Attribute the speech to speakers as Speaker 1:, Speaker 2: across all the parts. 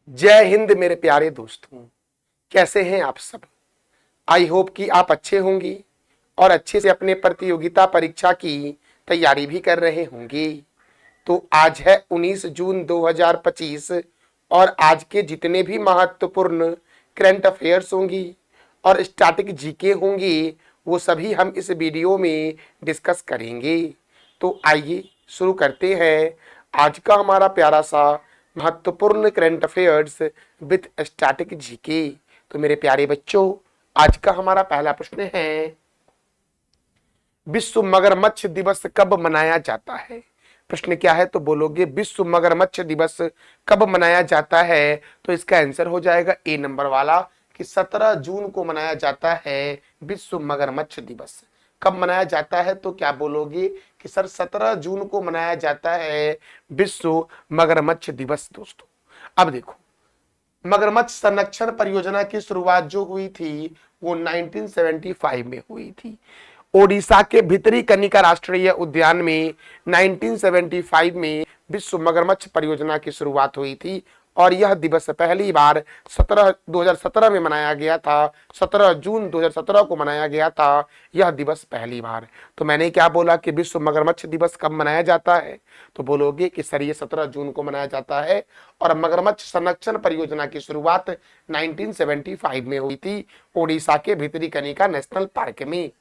Speaker 1: जय हिंद मेरे प्यारे दोस्तों। कैसे हैं आप सब? आई होप कि आप अच्छे होंगे और अच्छे से अपने प्रतियोगिता परीक्षा की तैयारी भी कर रहे होंगे। तो आज है 19 जून 2025 और आज के जितने भी महत्वपूर्ण करंट अफेयर्स होंगी और स्टैटिक जीके होंगी वो सभी हम इस वीडियो में डिस्कस करेंगे। तो आइए शुरू करते हैं आज का हमारा प्यारा सा महत्वपूर्ण current affairs with static GK. तो मेरे प्यारे बच्चों, आज का हमारा पहला प्रश्न है, विश्व मगरमच्छ दिवस कब मनाया जाता है? प्रश्न क्या है तो बोलोगे विश्व मगरमच्छ दिवस कब मनाया जाता है? तो इसका आंसर हो जाएगा ए नंबर वाला कि 17 जून को मनाया जाता है विश्व मगरमच्छ दिवस। कब मनाया जाता है तो क्या बोलोगे कि सर 17 जून को मनाया जाता है विश्व मगरमच्छ दिवस। दोस्तों अब देखो, मगरमच्छ संरक्षण परियोजना की शुरुआत जो हुई थी वो 1975 में हुई थी। ओडिशा के भितरी कनिका राष्ट्रीय उद्यान में 1975 में विश्व मगरमच्छ परियोजना की शुरुआत हुई थी और यह दिवस पहली बार 2017 में मनाया गया था। 17 जून 2017 को मनाया गया था यह दिवस पहली बार। तो मैंने क्या बोला कि विश्व मगरमच्छ दिवस कब मनाया जाता है? तो बोलोगे कि सर ये 17 जून को मनाया जाता है और मगरमच्छ संरक्षण परियोजना की शुरुआत 1975 में हुई थी ओडिशा के भितरी कनिका नेशनल पार्क में।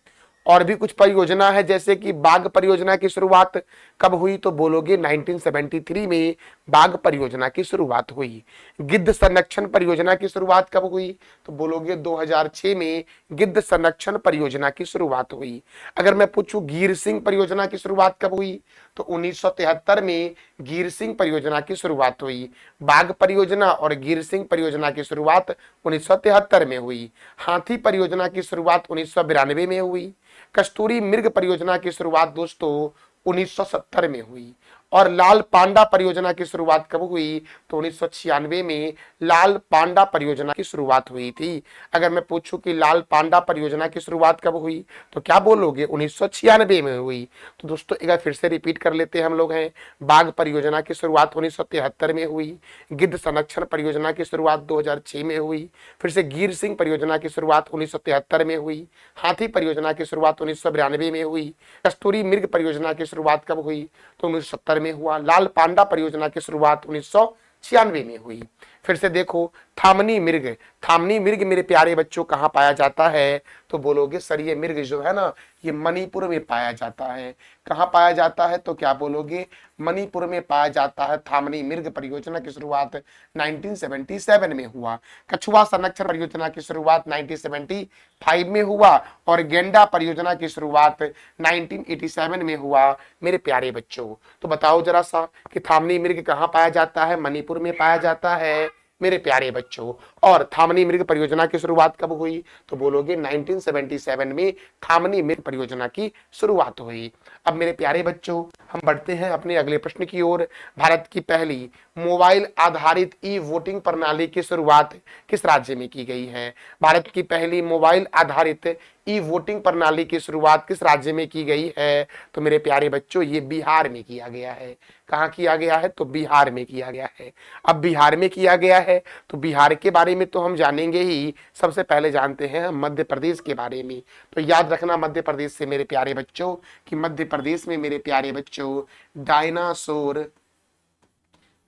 Speaker 1: और भी कुछ परियोजना है जैसे कि बाघ परियोजना की शुरुआत कब हुई तो बोलोगे 1973 में बाघ परियोजना की शुरुआत हुई। गिद्ध संरक्षण परियोजना की शुरुआत कब हुई तो बोलोगे 2006 में गिद्ध संरक्षण परियोजना की शुरुआत हुई। अगर मैं पूछूं गिर सिंह परियोजना की शुरुआत कब हुई तो 1973 में गिर सिंह परियोजना की शुरुआत हुई। बाघ परियोजना और गिर सिंह परियोजना की शुरुआत 1973 में हुई। हाथी परियोजना की शुरुआत 1992 में हुई। कस्तूरी मृग परियोजना की शुरुआत दोस्तों 1970 में हुई। और लाल पांडा परियोजना की शुरुआत कब हुई तो 1996 में लाल पांडा परियोजना की शुरुआत हुई थी। अगर मैं पूछूं कि लाल पांडा परियोजना की शुरुआत कब हुई तो क्या बोलोगे 1996 में हुई। तो दोस्तों एक बार फिर से रिपीट कर लेते हैं हम लोग हैं। बाघ परियोजना की शुरुआत 1973 में हुई। गिद्ध संरक्षण परियोजना की शुरुआत 2006 में हुई। फिर से गिर सिंह परियोजना की शुरुआत 1973 में हुई। हाथी परियोजना की शुरुआत 1992 में हुई। कस्तूरी मृग परियोजना की शुरुआत कब हुई तो 1970 में हुआ। लाल पांडा परियोजना की शुरुआत 1996 में हुई। फिर से देखो, थामनी मृग, थामनी मृग मेरे प्यारे बच्चों कहाँ पाया जाता है तो बोलोगे सर ये मृग जो है ना ये मणिपुर में पाया जाता है। कहाँ पाया जाता है तो क्या बोलोगे मणिपुर में पाया जाता है। थामनी मृग परियोजना की शुरुआत 1977 में हुआ। कछुआ संरक्षण परियोजना की शुरुआत 1975 में हुआ और गेंडा परियोजना की शुरुआत 1987 में हुआ मेरे प्यारे बच्चों। तो बताओ जरा सा कि थामनी मृग कहाँ पाया जाता है? मणिपुर में पाया जाता है मेरे प्यारे बच्चों। और थामनी मृग परियोजना की शुरुआत कब हुई तो बोलोगे 1977 में थामनी मृग परियोजना की शुरुआत हुई। अब मेरे प्यारे बच्चों हम बढ़ते हैं अपने अगले प्रश्न की ओर। भारत की पहली मोबाइल आधारित ई वोटिंग प्रणाली की शुरुआत किस राज्य में की गई है? भारत की पहली मोबाइल आधारित ई वोटिंग प्रणाली की शुरुआत किस राज्य में की गई है? तो मेरे प्यारे बच्चों ये बिहार में किया गया है। कहाँ किया गया है तो बिहार में किया गया है। अब बिहार में किया गया है तो बिहार के बारे में तो हम जानेंगे ही, सबसे पहले जानते हैं हम मध्य प्रदेश के बारे में। तो याद रखना मध्य प्रदेश से मेरे प्यारे बच्चों कि मध्य प्रदेश में मेरे प्यारे बच्चों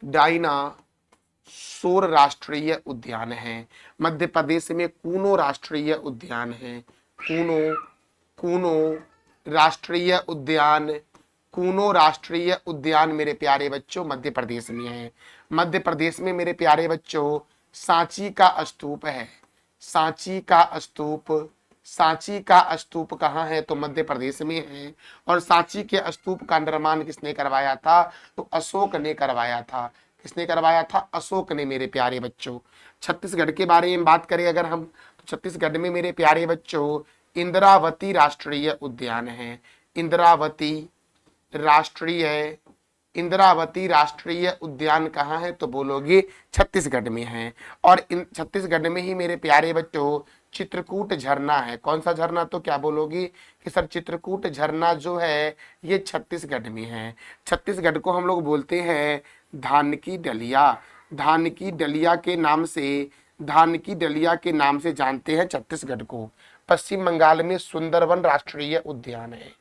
Speaker 1: डायनासोर राष्ट्रीय उद्यान है। मध्य प्रदेश में कूनो राष्ट्रीय उद्यान है। कूनो कूनो राष्ट्रीय उद्यान, कूनो राष्ट्रीय उद्यान मेरे प्यारे बच्चों मध्य प्रदेश में है। मध्य प्रदेश में मेरे प्यारे बच्चों सांची का स्तूप है। सांची का स्तूप, सांची का स्तूप कहाँ है तो मध्य प्रदेश में है। और सांची के स्तूप का निर्माण किसने करवाया था तो अशोक ने करवाया था। किसने करवाया था? अशोक ने मेरे प्यारे बच्चों। छत्तीसगढ़ के बारे में बात करें अगर हम तो छत्तीसगढ़ में मेरे प्यारे बच्चों इंद्रावती राष्ट्रीय उद्यान है। इंद्रावती राष्ट्रीय, इंद्रावती राष्ट्रीय उद्यान कहाँ है तो बोलोगे छत्तीसगढ़ में है। और छत्तीसगढ़ में ही मेरे प्यारे बच्चों चित्रकूट झरना है। कौन सा झरना तो क्या बोलोगे कि सर चित्रकूट झरना जो है ये छत्तीसगढ़ में है। छत्तीसगढ़ को हम लोग बोलते हैं धान की डलिया। धान की डलिया के नाम से धान की डलिया के नाम से जानते हैं छत्तीसगढ़ को। पश्चिम बंगाल में सुंदरवन राष्ट्रीय उद्यान है,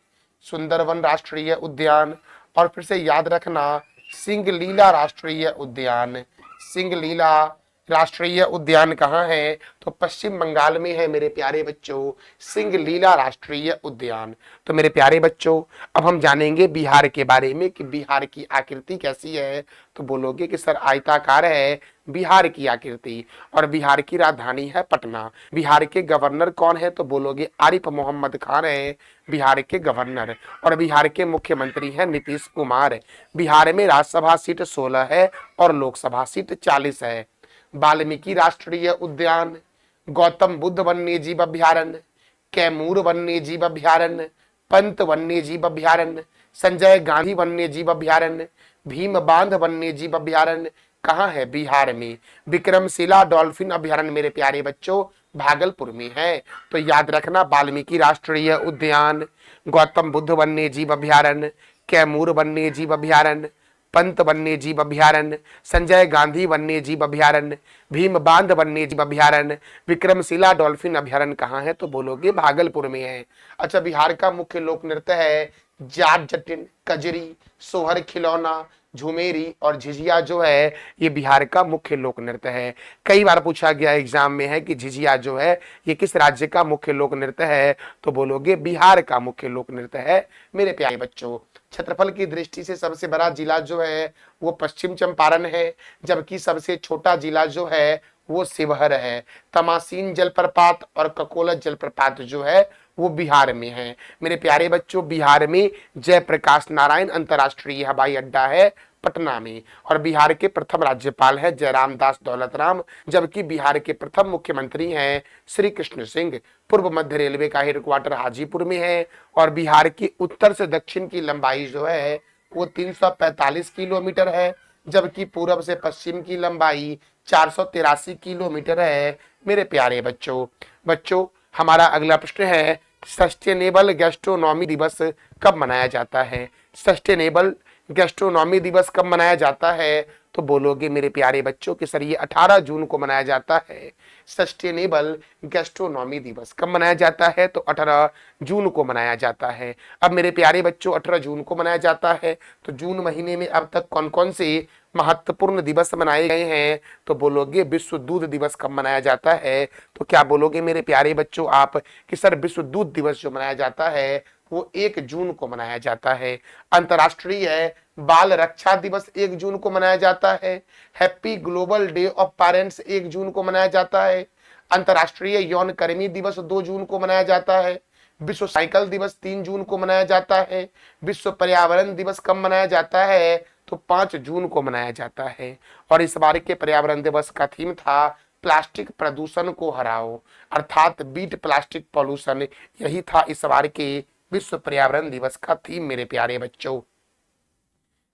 Speaker 1: सुंदरवन राष्ट्रीय उद्यान। और फिर से याद रखना, सिंगलीला राष्ट्रीय उद्यान, सिंगलीला राष्ट्रीय उद्यान कहाँ है? तो पश्चिम बंगाल में है मेरे प्यारे बच्चों, सिंगलीला राष्ट्रीय उद्यान। तो मेरे प्यारे बच्चों, अब हम जानेंगे बिहार के बारे में कि बिहार की आकृति कैसी है। तो बोलोगे कि सर आयताकार है बिहार की आकृति, और बिहार की राजधानी है पटना। बिहार के गवर्नर कौन है? तो बोलोगे आरिफ मोहम्मद खान है बिहार के गवर्नर, और बिहार के मुख्यमंत्री हैं नीतीश कुमार। बिहार में राज्यसभा सीट 16 है और लोकसभा सीट 40 है। वाल्मीकि राष्ट्रीय उद्यान, गौतम बुद्ध वन्य जीव अभ्यारण्य, कैमूर वन्य जीव अभ्यारण्य, पंत वन्य जीव अभ्यारण्य, संजय गांधी वन्य जीव अभ्यारण्य, भीम बांध वन्य जीव अभ्यारण्य कहाँ है? बिहार में। विक्रमशिला डॉल्फिन अभ्यारण्य मेरे प्यारे बच्चों भागलपुर में है। तो याद रखना, वाल्मीकि राष्ट्रीय उद्यान, गौतम बुद्ध वन्य जीव अभ्यारण्य, कैमूर वन्य जीव अभ्यारण्य, पंत वन्य जीव अभ्यारण्य, संजय गांधी वन्य जीव अभ्यारण्य, भीम बांध वन्य जीव अभ्यारण्य, विक्रमशिला डॉल्फिन अभ्यारण्य कहाँ है? तो बोलोगे भागलपुर में है। अच्छा, बिहार का मुख्य लोक नृत्य है जाट जटिन, कजरी, सोहर खिलौना, झुमेरी और झिझिया जो है ये बिहार का मुख्य लोक नृत्य है। कई बार पूछा गया एग्जाम में है कि झिझिया जो है ये किस राज्य का मुख्य लोक नृत्य है? तो बोलोगे बिहार का मुख्य लोक नृत्य है मेरे प्यारे बच्चों। क्षेत्रफल की दृष्टि से सबसे बड़ा जिला जो है वो पश्चिम चंपारण है, जबकि सबसे छोटा जिला जो है वो शिवहर है। तमासीन जलप्रपात और ककोलत जलप्रपात जो है वो बिहार में है। मेरे प्यारे बच्चों, बिहार में जयप्रकाश नारायण अंतर्राष्ट्रीय हवाई अड्डा है पटना में, और बिहार के प्रथम राज्यपाल है जयराम दास दौलत राम, जबकि बिहार के प्रथम मुख्यमंत्री हैं श्री कृष्ण सिंह। पूर्व मध्य रेलवे का हेडक्वार्टर हाजीपुर में है, और बिहार की उत्तर से दक्षिण की लंबाई जो है वो 345 किलोमीटर है, जबकि पूर्व से पश्चिम की लंबाई 483 किलोमीटर है मेरे प्यारे बच्चों। हमारा अगला प्रश्न है, सस्टेनेबल गैस्ट्रोनॉमी दिवस कब मनाया जाता है? सस्टेनेबल गैस्ट्रोनॉमी दिवस कब मनाया जाता है? तो बोलोगे मेरे प्यारे बच्चों कि सर ये 18 जून को मनाया जाता है। सस्टेनेबल गैस्ट्रोनॉमी दिवस कब मनाया जाता है? तो 18 जून को मनाया जाता है। अब मेरे प्यारे बच्चों 18 जून को मनाया जाता है, तो जून महीने में अब तक कौन कौन से महत्वपूर्ण दिवस मनाए गए हैं? तो बोलोगे विश्व दूध दिवस कब मनाया जाता है? तो क्या बोलोगे मेरे प्यारे बच्चों आप कि सर विश्व दूध दिवस जो मनाया जाता है वो 1 जून को मनाया जाता है। अंतर्राष्ट्रीय बाल रक्षा दिवस 1 जून को मनाया जाता है। Happy global day of parents 1 जून को मनाया जाता है। अंतर्राष्ट्रीय यौन कर्मी दिवस 2 जून को मनाया जाता है। विश्व साइकिल दिवस 3 जून को मनाया जाता है। विश्व पर्यावरण दिवस कब मनाया जाता है? तो 5 जून को मनाया जाता है। और इस बार के पर्यावरण दिवस का थीम था प्लास्टिक प्रदूषण को हराओ, अर्थात बीट प्लास्टिक पॉल्यूशन। यही था इस बार के विश्व पर्यावरण दिवस का थीम मेरे प्यारे बच्चों।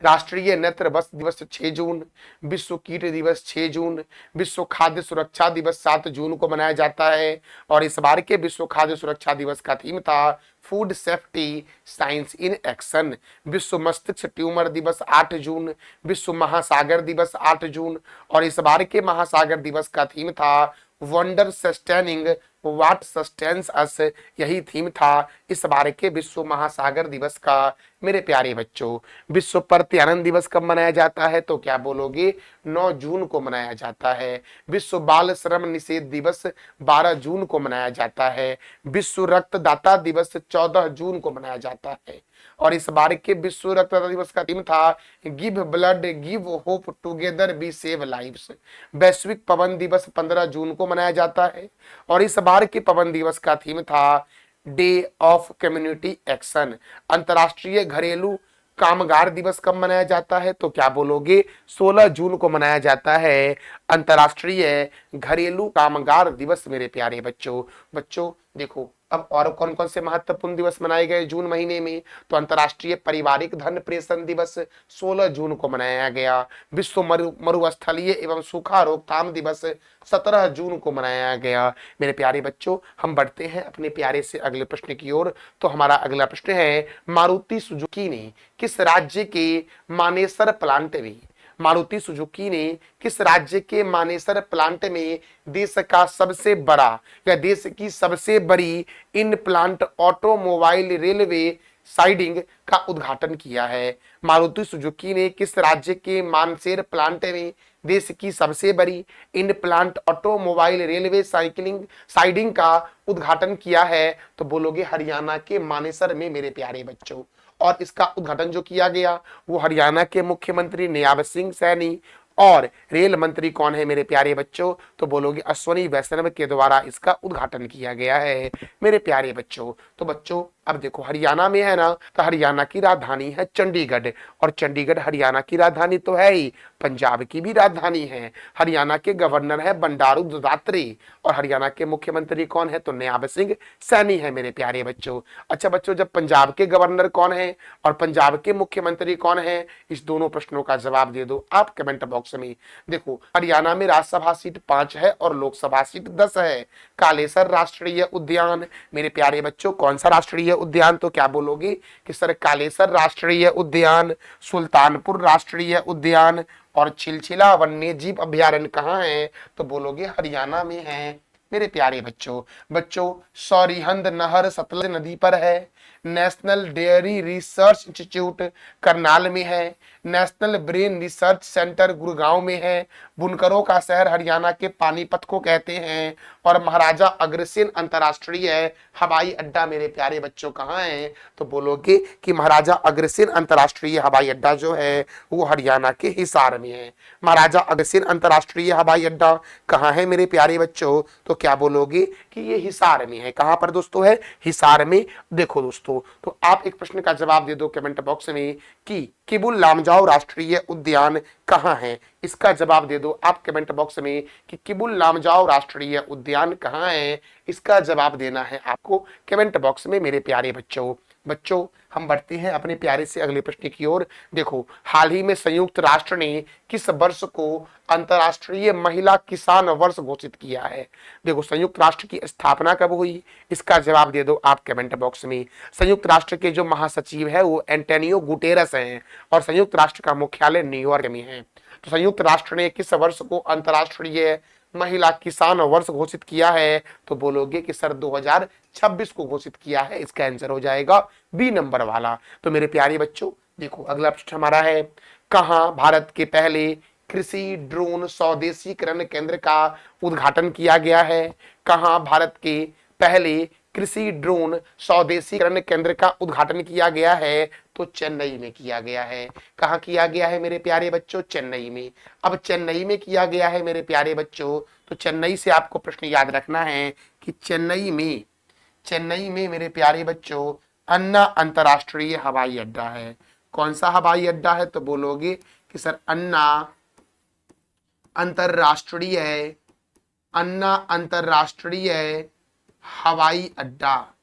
Speaker 1: राष्ट्रीय नेत्र बस दिवस 6 जून, विश्व कीट दिवस 6 जून, विश्व खाद्य सुरक्षा दिवस 7 जून को मनाया जाता है। और इस बार के विश्व खाद्य सुरक्षा दिवस का थीम था food safety science in action. विश्व मस्तिष्क ट्यूमर दिवस 8 जून, विश्व महासागर दिवस 8 जून, और इस बार के महासागर दिवस का थीम था वंडर सस्टेनिंग व्हाट सस्टेन्स अस। यही थीम था इस बार के विश्व महासागर दिवस का मेरे प्यारे बच्चों। विश्व प्रत्यानन दिवस कब मनाया जाता है? तो क्या बोलोगे 9 जून को मनाया जाता है। विश्व बाल श्रम निषेध दिवस 12 जून को मनाया जाता है। विश्व रक्तदाता दिवस 14 जून को मनाया जाता है। और इस बार के विश्व रक्तदाता दिवस का थीम था give blood give hope together we save lives. वैश्विक पवन दिवस 15 जून को मनाया जाता है। और इस बार के पवन दिवस का थीम था डे ऑफ कम्युनिटी एक्शन। अंतर्राष्ट्रीय घरेलू कामगार दिवस कब मनाया जाता है? तो क्या बोलोगे 16 जून को मनाया जाता है अंतर्राष्ट्रीय घरेलू कामगार दिवस मेरे प्यारे बच्चों देखो अब और कौन कौन से महत्वपूर्ण दिवस मनाए गए जून महीने में। तो अंतर्राष्ट्रीय पारिवारिक धन प्रेषण दिवस 16 जून को मनाया गया। विश्व मरुस्थलीय एवं सूखा रोकथाम दिवस 17 जून को मनाया गया। मेरे प्यारे बच्चों हम बढ़ते हैं अपने प्यारे से अगले प्रश्न की ओर। तो हमारा अगला प्रश्न है, मारुति सुजुकी ने किस राज्य के मानेसर प्लांट में मारुति सुजुकी ने किस राज्य के मानेसर प्लांट में देश का सबसे बड़ा या देश की सबसे बड़ी in plant automobile railway siding का उद्घाटन किया है? मारुति सुजुकी ने किस राज्य के मानसेर प्लांट में देश की सबसे बड़ी in plant automobile railway siding का उद्घाटन किया है? तो बोलोगे हरियाणा के मानेसर में मेरे प्यारे बच्चों। और इसका उद्घाटन जो किया गया वो हरियाणा के मुख्यमंत्री नियाब सिंह सैनी और रेल मंत्री कौन है मेरे प्यारे बच्चों? तो बोलोगे अश्वनी वैष्णव के द्वारा इसका उद्घाटन किया गया है मेरे प्यारे बच्चों। तो बच्चों अब देखो हरियाणा में है ना, तो हरियाणा की राजधानी है चंडीगढ़, और चंडीगढ़ हरियाणा की राजधानी तो है ही, पंजाब की भी राजधानी है। हरियाणा के गवर्नर है बंडारू दत्तात्रेय और हरियाणा के मुख्यमंत्री कौन है? तो नियाब सिंह सैनी है मेरे प्यारे बच्चों। अच्छा बच्चों, जब पंजाब के गवर्नर कौन है और पंजाब के मुख्यमंत्री कौन है, इस दोनों प्रश्नों का जवाब दे दो आप कमेंट बॉक्स में। देखो हरियाणा में राज्यसभा सीट 5 है और लोकसभा सीट 10 है। कालेसर राष्ट्रीय उद्यान मेरे प्यारे बच्चों कौन सा राष्ट्रीय उद्यान? तो क्या बोलोगे कि सर कालेसर राष्ट्रीय उद्यान, सुल्तानपुर राष्ट्रीय उद्यान और छिलछिला वन्य जीव अभयारण्य कहाँ है? तो बोलोगे हरियाणा में है मेरे प्यारे बच्चों। बच्चों सौरिहंद नहर सतलज नदी पर है। National dairy research institute Karnal में है। National brain research centre Gurgaon में है। बुनकरों का शहर हरियाणा के पानीपत को कहते हैं। और महाराजा अग्रसेन अंतर्राष्ट्रीय हवाई अड्डा मेरे प्यारे बच्चों कहाँ है? तो बोलोगे कि महाराजा अग्रसेन अंतर्राष्ट्रीय हवाई अड्डा जो है वो हरियाणा के हिसार में है। महाराजा अग्रसेन अंतर्राष्ट्रीय हवाई अड्डा कहाँ है मेरे प्यारे बच्चों? तो क्या बोलोगे कि ये हिसार में है। कहाँ पर दोस्तों है? हिसार में। देखो दोस्तों, तो आप एक प्रश्न का जवाब दे दो कमेंट बॉक्स में कि किबुल लामजाओ राष्ट्रीय उद्यान कहाँ है। इसका जवाब दे दो आप कमेंट बॉक्स में कि किबुल लामजाओ राष्ट्रीय उद्यान कहाँ है। इसका जवाब देना है आपको कमेंट बॉक्स में मेरे प्यारे बच्चों। बच्चों हम बढ़ते हैं अपने प्यारे से अगले प्रश्न की ओर। देखो हाल ही में संयुक्त राष्ट्र ने किस वर्ष को अंतर्राष्ट्रीय महिला किसान वर्ष घोषित किया है? देखो संयुक्त राष्ट्र की स्थापना कब हुई? इसका जवाब दे दो आप कमेंट बॉक्स में। संयुक्त राष्ट्र के जो महासचिव है वो एंटोनियो गुटेरस हैं और संयुक्त राष्ट्र का मुख्यालय न्यूयॉर्क में है। तो संयुक्त राष्ट्र ने किस वर्ष को अंतर्राष्ट्रीय महिला किसान वर्ष घोषित किया है? तो बोलोगे कि सर 2026 को घोषित किया है। इसका आंसर हो जाएगा बी नंबर वाला। तो मेरे प्यारे बच्चों देखो अगला प्रश्न हमारा है, कहां भारत के पहले कृषि ड्रोन स्वदेशीकरण केंद्र का उद्घाटन किया गया है? कहां भारत के पहले कृषि ड्रोन स्वदेशीकरण केंद्र का उद्घाटन किया गया है? तो चेन्नई में किया गया है। कहाँ किया गया है मेरे प्यारे बच्चों? चेन्नई में। अब चेन्नई में किया गया है मेरे प्यारे बच्चों, तो चेन्नई से आपको प्रश्न याद रखना है कि चेन्नई में मेरे प्यारे बच्चों अन्ना अंतरराष्ट्रीय हवाई अड्डा है। कौन सा हवाई अड्डा है? तो बोलोगे कि सर अन्ना अंतरराष्ट्रीय हवाई अड्डा।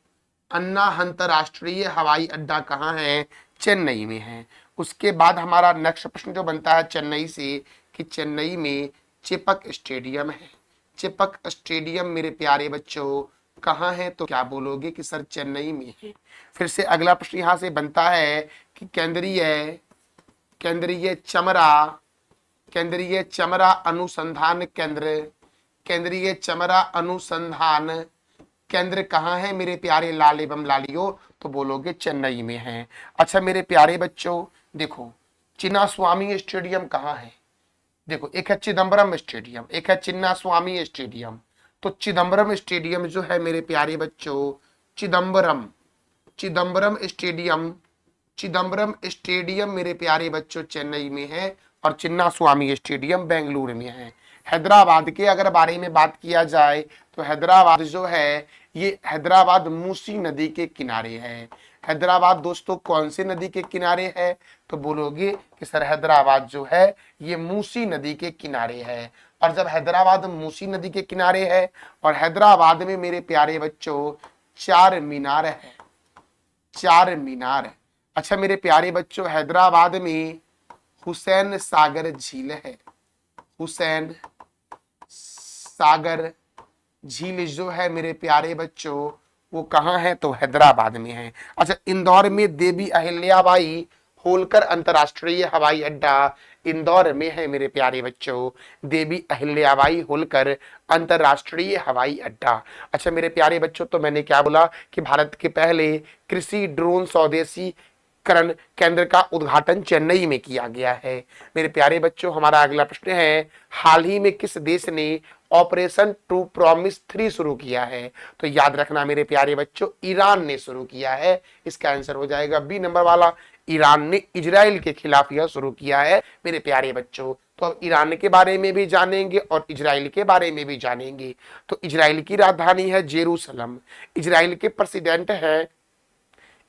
Speaker 1: अन्ना अंतरराष्ट्रीय हवाई अड्डा कहाँ है? चेन्नई में है। उसके बाद हमारा नेक्स्ट प्रश्न जो बनता है चेन्नई से कि चेन्नई में चेपक स्टेडियम है। चेपक स्टेडियम मेरे प्यारे बच्चों कहाँ है? तो क्या बोलोगे कि सर चेन्नई में है। फिर से अगला प्रश्न यहाँ से बनता है कि केंद्रीय चमड़ा अनुसंधान केंद्र कहाँ है मेरे प्यारे लाल एवं लालियों? तो बोलोगे चेन्नई में है। अच्छा मेरे प्यारे बच्चों देखो चिन्नास्वामी स्टेडियम कहाँ है? देखो एक है चिदम्बरम स्टेडियम, एक है चिन्नास्वामी स्टेडियम। तो चिदम्बरम स्टेडियम जो है मेरे प्यारे बच्चों चिदम्बरम स्टेडियम मेरे प्यारे बच्चों चेन्नई में है और चिन्नास्वामी स्टेडियम बेंगलुरु में है। हैदराबाद के अगर बारे में बात किया जाए तो हैदराबाद जो है ये हैदराबाद मूसी नदी के किनारे है। हैदराबाद दोस्तों कौन से नदी के किनारे है? तो बोलोगे कि सर हैदराबाद जो है ये मूसी नदी के किनारे है। और जब हैदराबाद मूसी नदी के किनारे है और हैदराबाद में मेरे प्यारे बच्चों 4 मीनार है। अच्छा मेरे प्यारे बच्चों हैदराबाद में हुसैन सागर झील है। हुसैन सागर झील जो है मेरे प्यारे बच्चों वो कहाँ है? तो हैदराबाद में है। अच्छा इंदौर में देवी अहिल्याबाई होलकर अंतरराष्ट्रीय हवाई अड्डा इंदौर में है मेरे प्यारे बच्चों देवी अहिल्याबाई होलकर अंतरराष्ट्रीय हवाई अड्डा। अच्छा मेरे प्यारे बच्चों, तो मैंने क्या बोला कि भारत के पहले कृषि ड्रोन स्वदेशी करण केंद्र का उद्घाटन चेन्नई में किया गया है। मेरे प्यारे बच्चों, हमारा अगला प्रश्न है, हाल ही में किस देश ने ऑपरेशन ट्रू प्रॉमिस 3 शुरू किया है? तो याद रखना मेरे प्यारे बच्चों, ईरान ने शुरू किया है। इसका आंसर हो जाएगा बी नंबर वाला, ईरान ने इजराइल के खिलाफ यह शुरू किया है मेरे प्यारे बच्चों। तो अब ईरान के बारे में भी जानेंगे और इजराइल के बारे में भी जानेंगे। तो इजराइल की राजधानी है जेरूसलम, इजराइल के प्रेसिडेंट है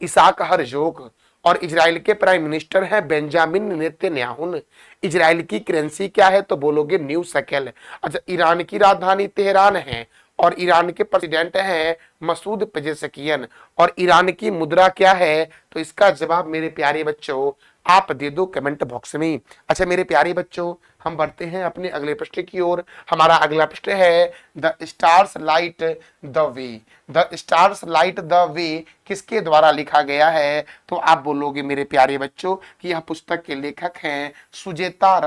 Speaker 1: इसाक हरजोग और इजराइल के प्राइम मिनिस्टर है बेंजामिन नेतन्याहू। इजराइल की करेंसी क्या है? तो बोलोगे न्यू शेकेल। अच्छा, ईरान की राजधानी तेहरान है और ईरान के प्रेसिडेंट हैं मसूद पेजेशकियन। और ईरान की मुद्रा क्या है? तो इसका जवाब मेरे प्यारे बच्चों आप दे दो कमेंट बॉक्स में। अच्छा मेरे प्यारे बच्चों, हम बढ़ते हैं अपने अगले प्रश्न की ओर। हमारा अगला प्रश्न है, the stars light the way. The stars light the way किसके द्वारा लिखा गया है? तो आप बोलोगे मेरे प्यारे बच्चों कि यह पुस्तक के लेखक हैं सुचेता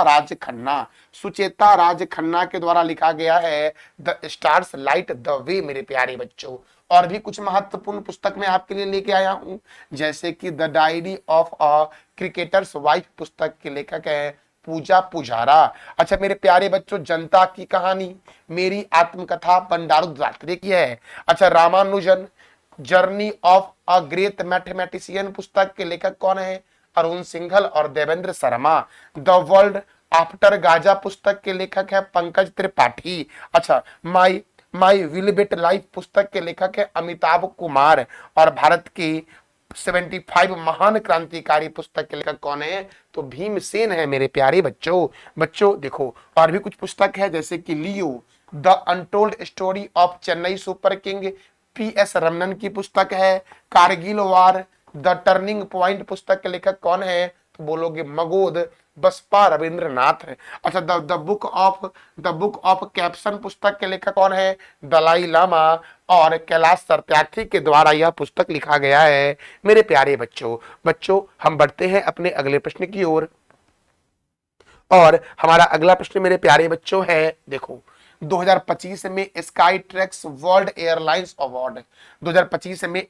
Speaker 1: राज खन्ना। सुचेता राज खन्ना के द्वारा लिखा गया है the stars light the way मेरे प्यारे बच्चों। और भी कुछ महत्वपूर्ण पुस्तक मैं आपके लिए लेके आया हूं, जैसे कि the diary of a cricketers wife पुस्तक के लेखक है पूजा पुजारा। अच्छा मेरे प्यारे बच्चों, जनता की कहानी मेरी आत्मकथा बंडारू दत्तात्रेय की है। अच्छा, Ramanujan journey of a great mathematician पुस्तक के लेखक कौन है? अरुण सिंघल और Devendra Sharma. The world after Gaza पुस्तक के लेखक है पंकज त्रिपाठी। अच्छा, माई विलबेट लाइफ पुस्तक के लेखक है अमिताभ कुमार। और भारत की 75 महान क्रांतिकारी पुस्तक के लेखक कौन है? तो भीमसेन है मेरे प्यारे बच्चों। बच्चों देखो, और भी कुछ पुस्तक है जैसे कि Leo the untold story of Chennai super king, PS Ramanan की पुस्तक है। कारगिल वार द टर्निंग पॉइंट पुस्तक के लेखक कौन है? तो बोलोगे मगोद बसपा रविंद्रनाथ है। अच्छा, द बुक ऑफ कैप्शन पुस्तक के लेखक कौन है? दलाई लामा और कैलाश सत्यार्थी के द्वारा यह पुस्तक लिखा गया है मेरे प्यारे बच्चों हम बढ़ते हैं अपने अगले प्रश्न की ओर। और हमारा अगला प्रश्न मेरे प्यारे बच्चों है, देखो 2025 में sky tracks world airlines award, 2025 में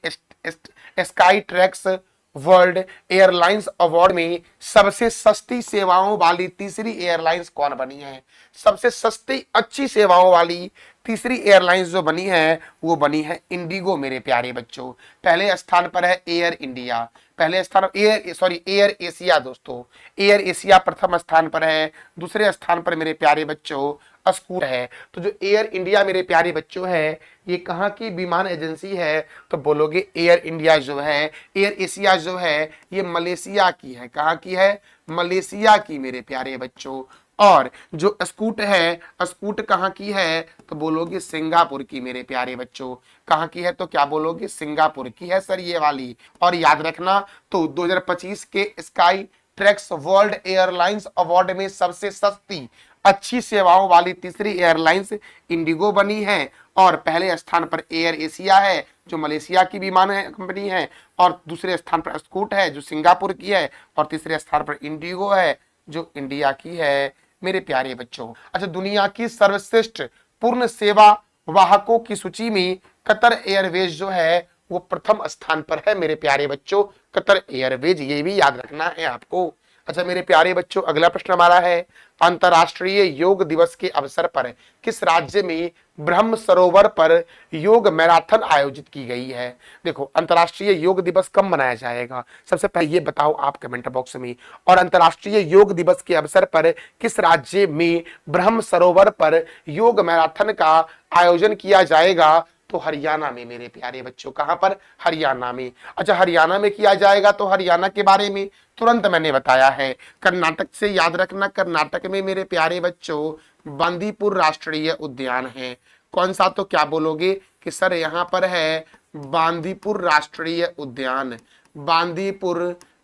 Speaker 1: sky tracks world airlines award में सबसे सस्ती सेवाओं वाली तीसरी एयरलाइंस कौन बनी है? सबसे सस्ती अच्छी सेवाओं वाली तीसरी एयरलाइंस जो बनी है वो बनी है इंडिगो मेरे प्यारे बच्चों। पहले स्थान पर है एयर इंडिया, पहले स्थान एयर एशिया दोस्तों, एयर एशिया प्रथम स्थान पर है। दूसरे स्थान पर मेरे प्यारे बच्चों स्कूट है। तो जो एयर इंडिया मेरे प्यारे बच्चों है, ये कहाँ की विमान एजेंसी है? तो बोलोगे एयर इंडिया जो है, एयर एशिया जो है, ये मलेशिया की है। कहाँ की है? मलेशिया की मेरे प्यारे बच्चों। और जो स्कूट है, स्कूट कहाँ की है? तो बोलोगे सिंगापुर की मेरे प्यारे बच्चों। कहाँ की है? तो क्या बोलोगे? सिंगापुर की है सर ये वाली। और याद रखना, तो 2025 के sky tracks world airlines award में सबसे सस्ती अच्छी सेवाओं वाली तीसरी एयरलाइंस इंडिगो बनी है। और पहले स्थान पर एयर एशिया है जो मलेशिया की विमान कंपनी है, और दूसरे स्थान पर स्कूट है जो सिंगापुर की है, और तीसरे स्थान पर इंडिगो है जो इंडिया की है मेरे प्यारे बच्चों। अच्छा, दुनिया की सर्वश्रेष्ठ पूर्ण सेवा वाहकों की सूची में कतर एयरवेज जो है वो प्रथम स्थान पर है मेरे प्यारे बच्चों, कतर एयरवेज, ये भी याद रखना है आपको। अच्छा मेरे प्यारे बच्चों, अगला प्रश्न हमारा है, अंतर्राष्ट्रीय योग दिवस के अवसर पर किस राज्य में ब्रह्म सरोवर पर योग मैराथन आयोजित की गई है? देखो, अंतर्राष्ट्रीय योग दिवस कब मनाया जाएगा? सबसे पहले ये बताओ आप कमेंट बॉक्स में। और अंतर्राष्ट्रीय योग दिवस के अवसर पर किस राज्य में ब्रह्म सरोवर पर योग मैराथन का आयोजन किया जाएगा? तो हरियाणा में मेरे प्यारे बच्चों। कहां पर? हरियाणा में। अच्छा, हरियाणा में किया जाएगा, तो हरियाणा के बारे में तुरंत मैंने बताया है। कर्नाटक से याद रखना, कर्नाटक में मेरे प्यारे बच्चों बांदीपुर राष्ट्रीय उद्यान है। कौन सा? तो क्या बोलोगे कि सर यहां पर है बांदीपुर राष्ट्रीय उद्यान। बांदीपुर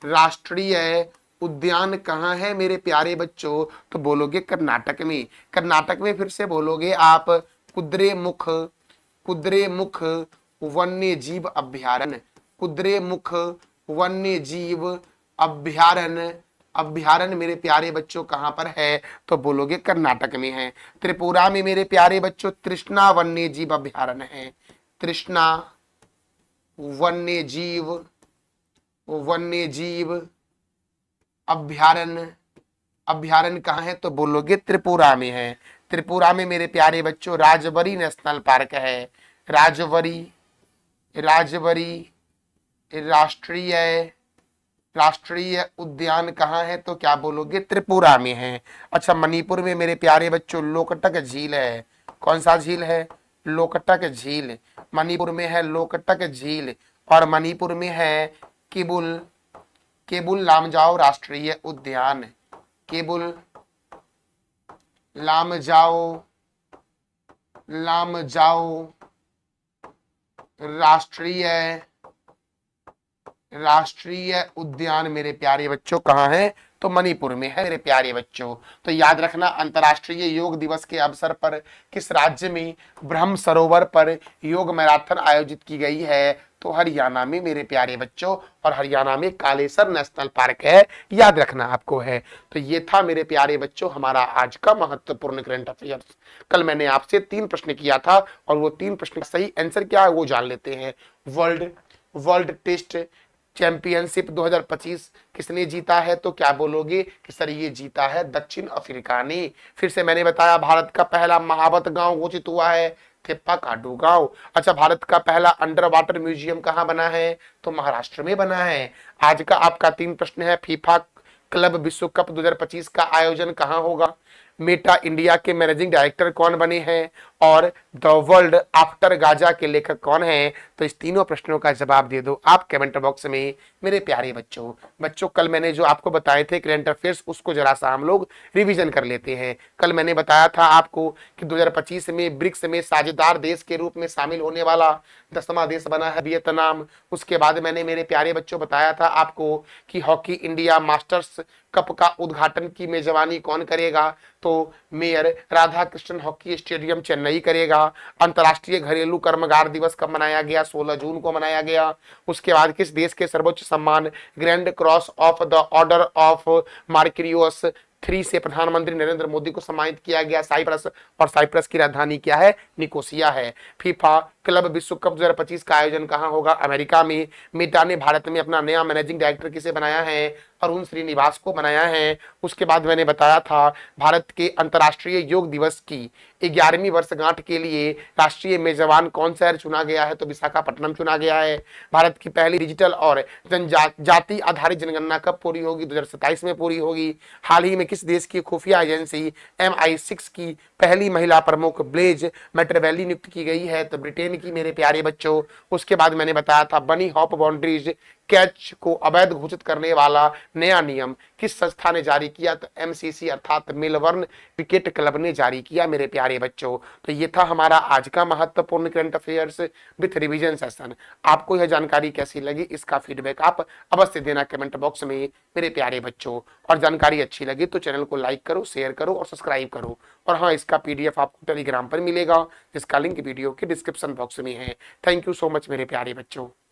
Speaker 1: राष्ट्रीय उद्यान कहाँ है मेरे प्यारे बच्चों? तो बोलोगे कर्नाटक में। कर्नाटक में फिर से बोलोगे आप कुद्रेमुख वन्य जीव अभ्यारण्य, कुद्रेमुख वन्य जीव अभ्यारण्य अभ्यारण्य मेरे प्यारे बच्चों कहां पर है, तो बोलोगे कर्नाटक में है। त्रिपुरा में मेरे प्यारे बच्चों तृष्णा वन्य जीव अभ्यारण्य है। तृष्णा वन्य जीव अभ्यारण्य, अभ्यारण्य कहाँ है, तो बोलोगे त्रिपुरा में है। त्रिपुरा में मेरे प्यारे बच्चों राजबरी नेशनल पार्क है। राजबरी राष्ट्रीय राष्ट्रीय उद्यान कहाँ है, तो क्या बोलोगे त्रिपुरा में है। अच्छा, मणिपुर में मेरे प्यारे बच्चों लोकटक झील है। कौन सा झील है, लोकटक झील। मणिपुर में है लोकटक झील और मणिपुर में है केबुल केबुल लामजाओ राष्ट्रीय उद्यान। केबुल लामजाओ राष्ट्रीय उद्यान मेरे प्यारे बच्चों कहाँ है, तो मणिपुर में है मेरे प्यारे बच्चों। तो याद रखना, अंतर्राष्ट्रीय योग दिवस के अवसर पर किस राज्य में ब्रह्म सरोवर पर योग मैराथन आयोजित की गई है, तो हरियाणा में मेरे प्यारे बच्चों। और हरियाणा में कालेसर नेशनल पार्क है, याद रखना आपको है। तो ये था मेरे प्यारे बच्चों हमारा आज का महत्वपूर्ण करंट अफेयर्स। कल मैंने आपसे 3 प्रश्न किया था और वो 3 प्रश्न का सही आंसर क्या है वो जान लेते हैं। वर्ल्ड टेस्ट चैंपियनशिप 2025 किसने जीता है, तो क्या बोलोगे कि सर ये जीता है दक्षिण अफ्रीका ने। फिर से मैंने बताया भारत का पहला महावत गांव घोषित हुआ है थिप्पाकाडू गांव। अच्छा, भारत का पहला अंडर वाटर म्यूजियम कहां बना है, तो महाराष्ट्र में बना है। आज का आपका 3 प्रश्न है, फीफा क्लब विश्व कप 2025 का आयोजन कहां होगा। मेटा इंडिया के मैनेजिंग डायरेक्टर कौन बने हैं और द वर्ल्ड आफ्टर गाजा के लेखक कौन हैं। तो इस तीनों प्रश्नों का जवाब दे दो आप कमेंट बॉक्स में मेरे प्यारे बच्चों। कल मैंने जो आपको बताए थे करंट अफेयर्स, उसको जरा सा हम लोग रिवीजन कर लेते हैं। कल मैंने बताया था आपको कि 2025 में ब्रिक्स में साझेदार देश के रूप में शामिल होने वाला 10वां देश बना है वियतनाम। उसके बाद मैंने मेरे प्यारे बच्चों बताया था आपको कि हॉकी इंडिया मास्टर्स कप का उद्घाटन की मेजबानी कौन करेगा, तो mayor Radha Krishnan hockey stadium Chennai करेगा। अंतर्राष्ट्रीय घरेलू कर्मगार दिवस कब मनाया गया, 16 जून को मनाया गया। उसके बाद किस देश के सर्वोच्च सम्मान grand cross of the order of Mauritius 3 से प्रधानमंत्री नरेंद्र मोदी को सम्मानित किया गया, साइप्रस। और साइप्रस की राजधानी क्या है, निकोसिया है। फीफा क्लब विश्व कप 2025 का आयोजन कहां होगा, अमेरिका में। मेटा ने भारत में अपना नया मैनेजिंग डायरेक्टर किसे बनाया है, अरुण श्रीनिवास को बनाया है। उसके बाद मैंने बताया था भारत के अंतर्राष्ट्रीय योग दिवस की 11वीं वर्षगांठ के लिए राष्ट्रीय मेजबान कौन शहर चुना गया है, तो विशाखापट्टनम चुना गया है। भारत की पहली डिजिटल और जनजाति आधारित जनगणना कब पूरी होगी, 2027 में पूरी होगी। हाल ही में किस देश की खुफिया एजेंसी MI6 की पहली महिला प्रमुख ब्लेज मैटरवेली नियुक्त की गई है, तो ब्रिटेन की मेरे प्यारे बच्चों। उसके बाद मैंने बताया था बनी हॉप बाउंड्रीज कैच को अवैध घोषित करने वाला नया नियम किस संस्था ने जारी किया, तो MCC अर्थात मेलबर्न क्रिकेट क्लब ने जारी किया मेरे प्यारे बच्चों। तो ये था हमारा आज का महत्वपूर्ण current affairs with revision session. आपको यह जानकारी कैसी लगी, इसका फीडबैक आप अवश्य देना कमेंट बॉक्स में मेरे प्यारे बच्चों। और जानकारी अच्छी लगी तो चैनल को लाइक करो, शेयर करो और सब्सक्राइब करो। और हाँ, इसका PDF आपको टेलीग्राम पर मिलेगा, जिसका लिंक वीडियो के डिस्क्रिप्शन बॉक्स में है। थैंक यू सो मच मेरे प्यारे बच्चों।